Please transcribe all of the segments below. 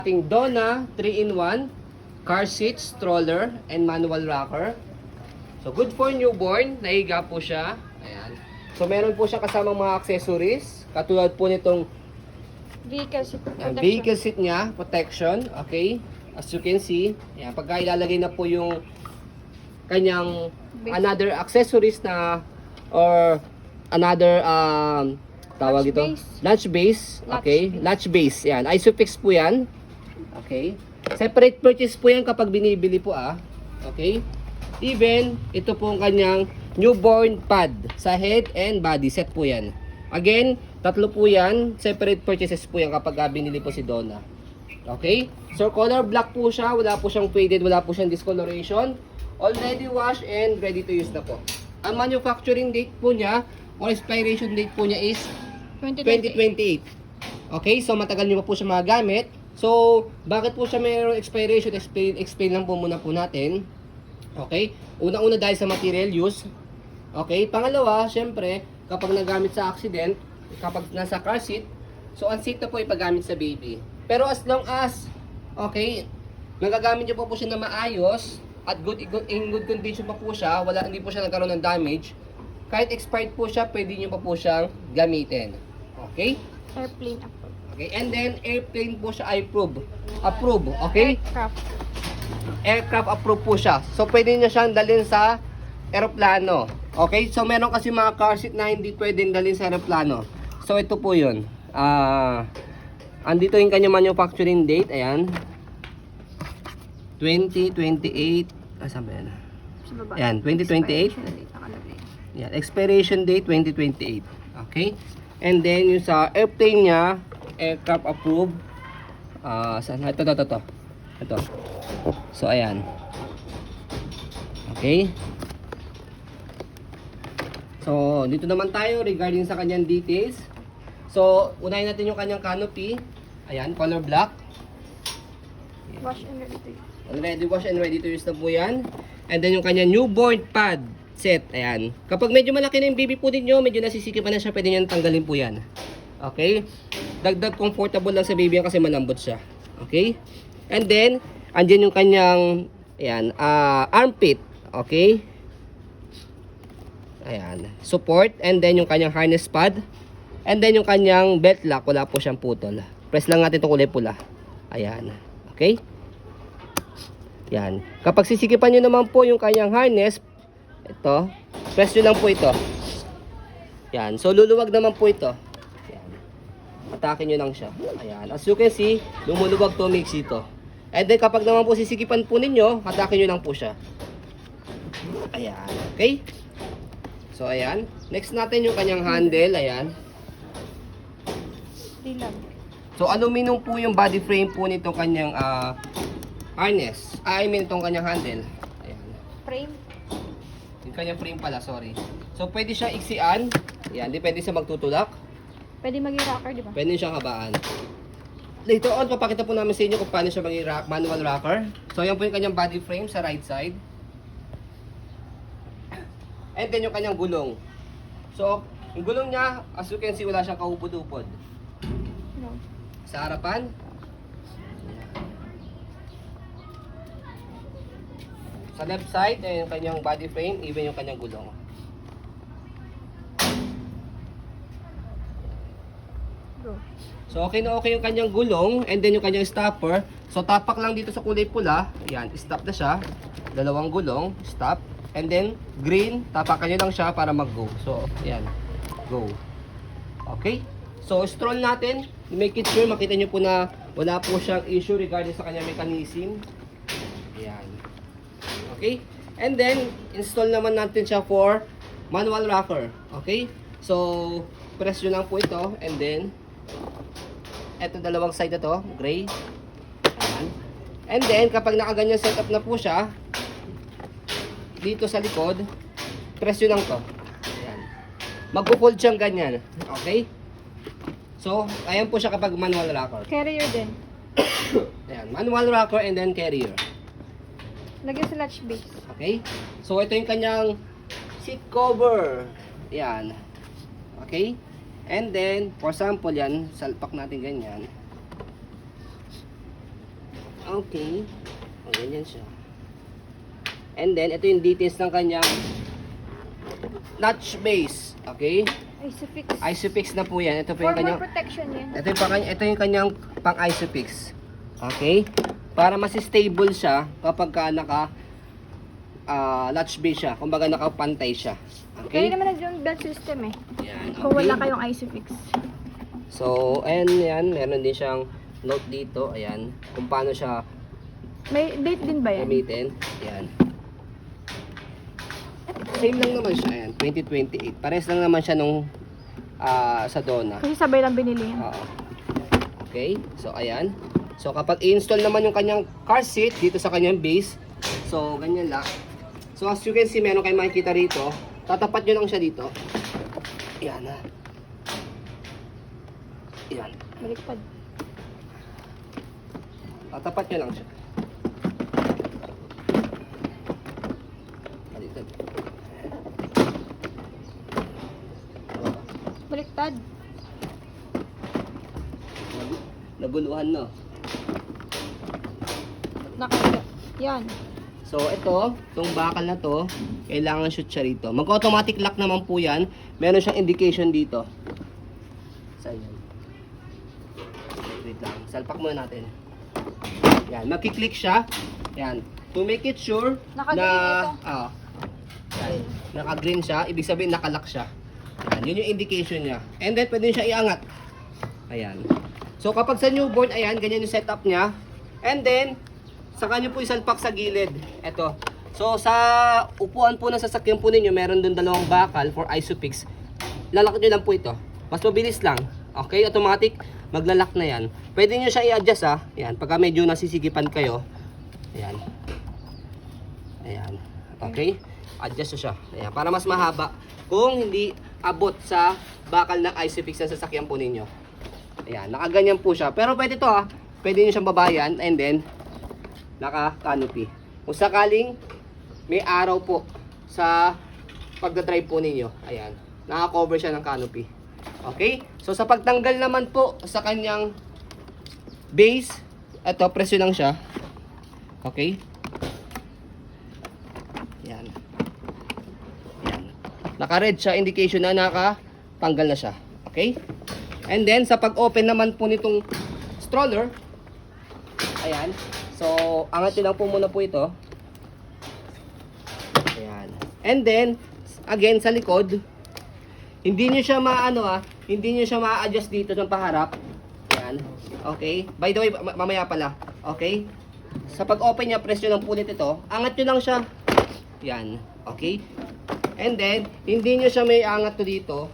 Ating Donna 3-in-1 car seat, stroller, and manual rocker. So good for newborn, nahiga po siya. Ayan. So meron po siya kasamang mga accessories, katulad po nitong Vehicle seat protection. vehicle seat niya, protection, okay? As you can see, ayan, pagka ilalagay na po yung kanyang another accessories na or another tawag ito, latch base, okay? Latch base, yan. Isofix po yan. Okay? Separate purchase po yan kapag binibili po Okay? Even, ito po ang kanyang newborn pad sa head and body set po yan. Again, tatlo po yan. Separate purchases po yan kapag binili po si Donna. Okay? So, color black po siya. Wala po siyang faded. Wala po siyang discoloration. Already washed and ready to use na po. Ang manufacturing date po niya or expiration date po niya is 2028. Okay? So, matagal niyo pa po siya magagamit. So, bakit po siya mayroong expiration? Explain lang po muna po natin. Okay? Una-una dahil sa material use. Okay? Pangalawa, syempre, kapag nagamit sa accident, kapag nasa car seat, so unsafe na po ipagamit sa baby. Pero as long as, okay, nagagamit niyo po siya na maayos, at in good condition pa po siya, hindi po siya nagkaroon ng damage, kahit expired po siya, pwede niyo pa po siyang gamitin. Okay? Airplane approved. Okay, and then airplane po siya approve, okay? Aircraft approved po siya. So pwede niya siyang dalhin sa eroplano. Okay? So meron kasi mga car seat na hindi pwedeng dalhin sa eroplano. So ito po 'yun. Andito yung kanyang manufacturing date, ayan. 2028. Saan ba 'yan? Sa baba. Ayan, 2028. Yan, expiration date 2028. Okay? And then yung sa airplane niya, aircraft approved. Saan? Ito. Ito. So, ayan. Okay? So, dito naman tayo regarding sa kanyang details. So, unahin natin yung kanyang canopy. Ayan, color black. Wash and ready to use. Already wash and ready to use na po yan. And then yung kanyang newborn pad set. Ayan. Kapag medyo malaki na yung baby po ninyo, medyo nasisikipan na siya, pwede nyo tanggalin po yan. Okay? Dagdag comfortable lang sa baby yan kasi malambot siya. Okay? And then, andyan yung kanyang ayan, armpit. Okay? Ayan. Support. And then yung kanyang harness pad. And then yung kanyang belt lock. Wala po siyang putol. Press lang natin itong kulay pula. Ayan. Okay? Yan. Kapag sisikipan nyo naman po yung kanyang harness, ito, press nyo lang po ito. Yan. So, luluwag naman po ito. Yan. Atake nyo lang siya. Ayan. As you can see, lumuluwag to mix ito. And then, kapag naman po sisikipan po ninyo, atake nyo lang po siya. Ayan. Okay? So, ayan. Next natin yung kanyang handle. Ayan. Dilag. So, aluminum po yung body frame po nitong kanyang harness. I mean, itong kanyang handle. Ayan. Frame. Yung kanyang frame pala, sorry. So, pwede siya iksian. Ayan, depende sa magtutulak. Pwede maging rocker, di ba? Pwede siyang habaan. Later on, papakita po namin sa inyo kung paano siya maging manual rocker. So, yan po yung kanyang body frame sa right side. And then, yung kanyang gulong. So, yung gulong niya, as you can see, wala siyang kahupod-upod. No. Sa harapan, sa left side, yung kanyang body frame, even yung kanyang gulong. Go. So, okay na okay yung kanyang gulong, and then yung kanyang stopper. So, tapak lang dito sa kulay pula. Yan, stop na siya. Dalawang gulong, stop. And then, green, tapakan nyo lang siya para mag-go. So, yan, go. Okay? So, stroll natin. Make it sure, makita nyo po na wala po siyang issue regarding sa kanyang mechanism. Yan. Okay? And then, install naman natin siya for manual rocker. Okay? So, press nyo lang po ito. And then, eto dalawang side na to, gray. Ayan. And then, kapag nakaganyan setup na po siya, dito sa likod, press nyo lang to. Ayan. Magpo-fold siyang ganyan. Okay? So, ayan po siya kapag manual rocker. Carrier din. Ayan, manual rocker and then carrier. Lagyan sa latch base. Okay? So, ito yung kanyang seat cover. Yan. Okay? And then, for sample yan, salpak natin ganyan. Okay. O, ganyan siya. And then, ito yung details ng kanyang notch base. Okay? Isofix. Isofix na po yan. Ito po For yung kanyang... more protection yan. Ito yung kanyang pang isofix. Okay? Para mas stable siya kapag ka naka latch base siya. Kumbaga nakapantay siya. Kaya Okay? naman nag-yung belt system eh. Yan. Kung wala Okay. kayong Isofix. So, and yan. Meron din siyang note dito. Ayan. Kung paano siya May date din ba yan? gamitin. Ayan. Same lang naman siya. Ayan. 2028. Pares lang naman siya nung sa Donna. Kasi sabay lang binili yan. Oo. Okay, so ayan. So kapag i-install naman yung kanyang car seat dito sa kanyang base, so ganyan lang. So as you can see, meron kayong makikita rito. Tatapat nyo lang siya dito. Ayan na. Ayan. Baliktad. Tatapat nyo lang siya. Baliktad. Baliktad. Naguluhan no. Nakahiga. Yan. So ito, itong bakal na to, kailangan shoot siya rito. Mag-automatic lock naman po yan. Meron siyang indication dito. Saan yan? Wait lang. Salpak muna natin. Yan, magkiklik siya. Yan. To make it sure Naka-green na... ito. Yan. Naka-green siya. Ibig sabihin nakalock siya. Yan. Yun yung indication niya. And then, pwede siya iangat. Ayan. So kapag sa newborn, ayan, ganyan yung setup niya. And then, saka nyo po isalpak sa gilid. Ito. So sa upuan po ng sasakyan po ninyo, meron dun dalawang bakal for isofix. Lalak nyo lang po ito. Mas mabilis lang. Okay, automatic, maglalak na yan. Pwede nyo siya i-adjust ha. Ayan, pagka medyo nasisigipan kayo. Ayan. Ayan. Okay, adjust siya. Ayan, para mas mahaba. Kung hindi abot sa bakal ng isofix ng sasakyan po ninyo. Ayan, nakaganyan po siya. Pero pwede to ha. Pwede nyo siyang babayan and then naka-canopy. Kung sakaling may araw po sa pagdadrive po ninyo. Ayan, naka-cover siya ng canopy. Okay? So sa pagtanggal naman po sa kanyang base, ito, presyo lang siya. Okay? Ayan. Ayan. Naka-red siya, indication na nakatanggal na siya. Okay? And then, sa pag-open naman po nitong stroller, ayan. So, angat nyo lang po muna po ito. Ayan. And then, again, sa likod, hindi nyo siya hindi nyo siya ma-adjust dito ng paharap. Ayan. Okay? By the way, mamaya pala. Okay? Sa pag-open niya, press nyo lang po ulit ito. Angat nyo lang siya. Ayan. Okay? And then, hindi nyo siya may angat to dito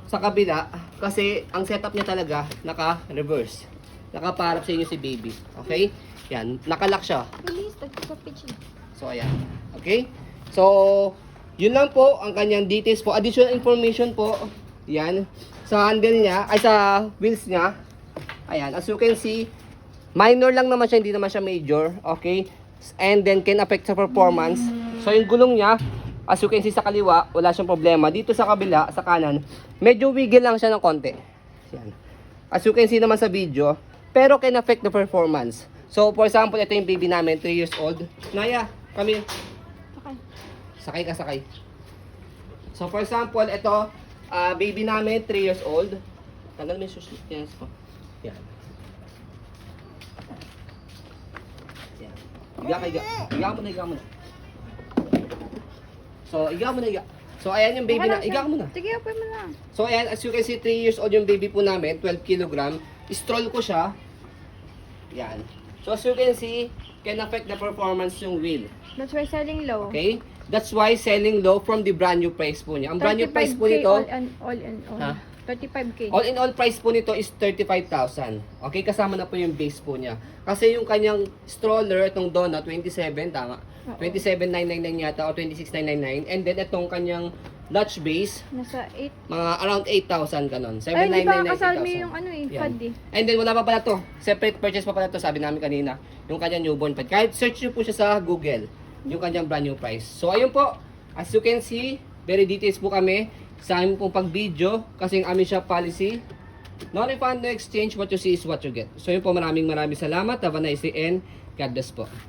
sa kabila kasi ang setup niya talaga naka-reverse. Nakaparap sa inyo si baby. Okay? Yan, nakalock siya. Release. Sa pitch. So ayan. Okay? So, yun lang po ang kanyang details po. Additional information po. Yan. Sa handle niya, ay sa wheels niya. Ayan, as you can see, minor lang naman siya, hindi naman siya major. Okay? And then can affect sa performance. So yung gulong niya, as you can see sa kaliwa, wala siyang problema. Dito sa kabila, sa kanan, medyo wiggle lang siya ng konti. Yan. As you can see naman sa video, pero can affect the performance. So, for example, ito yung baby namin, 3 years old. Naya, kami. Okay. Sakay ka, sakay. So, for example, ito, baby namin, 3 years old. Tanggal mo yung shoes. Yan. Yan. Yan. Higa ka, higa. Higa mo na, higa mo na. So, higa mo na, higa. So, ayan yung baby na. Higa ka muna. Sige, upoy mo lang. So, ayan, as you can see, 3 years old yung baby po namin, 12 kg. Stroll ko siya. Yan. So, as you can see, can affect the performance yung wheel. That's why selling low. Okay? That's why selling low from the brand new price po niya. Ang brand new price po 35K nito, all in all. Ha? 35K. all in all price po nito is 35,000. Okay? Kasama na po yung base po niya. Kasi yung kanyang stroller, itong Donna, 27, tama? Oo. 27,999 yata o 26,999. And then itong kanyang latch base, Nasa 8. mga around 8,000 kanon. Ay, hindi pa 7,999, kasalmi 8,000. yung ano eh, Yan. pad eh. And then wala pa pala to. Separate purchase pa pala to, sabi namin kanina. Yung kanyang newborn pad. Kahit search nyo po siya sa Google, yung kanyang brand new price. So ayun po, as you can see, very details po kami sa aming pong pag-video kasi yung aming shop policy. No refund, no exchange. What you see is what you get. So yun po, maraming salamat. Have a nice day and God bless po.